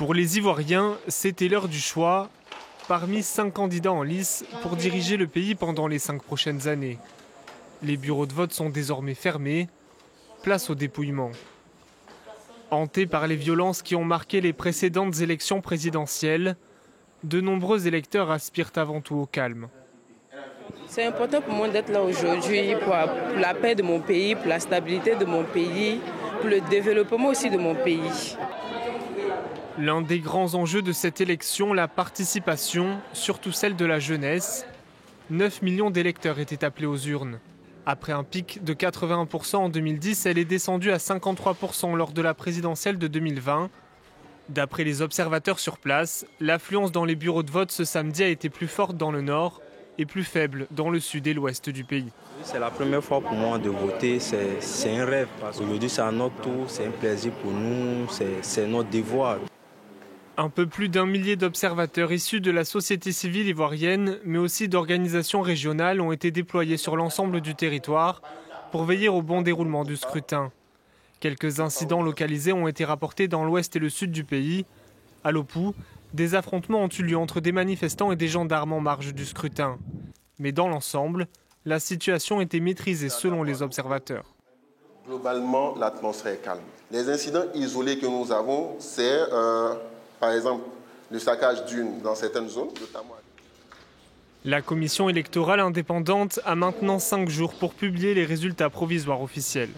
Pour les Ivoiriens, c'était l'heure du choix, parmi 5 candidats en lice pour diriger le pays pendant les 5 prochaines années. Les bureaux de vote sont désormais fermés, place au dépouillement. Hantés par les violences qui ont marqué les précédentes élections présidentielles, de nombreux électeurs aspirent avant tout au calme. C'est important pour moi d'être là aujourd'hui pour la paix de mon pays, pour la stabilité de mon pays, pour le développement aussi de mon pays. L'un des grands enjeux de cette élection, la participation, surtout celle de la jeunesse. 9 millions d'électeurs étaient appelés aux urnes. Après un pic de 81% en 2010, elle est descendue à 53% lors de la présidentielle de 2020. D'après les observateurs sur place, l'affluence dans les bureaux de vote ce samedi a été plus forte dans le nord et plus faible dans le sud et l'ouest du pays. C'est la première fois pour moi de voter, c'est un rêve. Aujourd'hui c'est à notre tour, c'est un plaisir pour nous, c'est notre devoir. Un peu plus d'1 millier d'observateurs issus de la société civile ivoirienne, mais aussi d'organisations régionales, ont été déployés sur l'ensemble du territoire pour veiller au bon déroulement du scrutin. Quelques incidents localisés ont été rapportés dans l'ouest et le sud du pays. À Lopou, des affrontements ont eu lieu entre des manifestants et des gendarmes en marge du scrutin. Mais dans l'ensemble, la situation était maîtrisée selon les observateurs. Globalement, l'atmosphère est calme. Les incidents isolés que nous avons, c'est par exemple le saccage d'urnes dans certaines zones, notamment. La commission électorale indépendante a maintenant 5 jours pour publier les résultats provisoires officiels.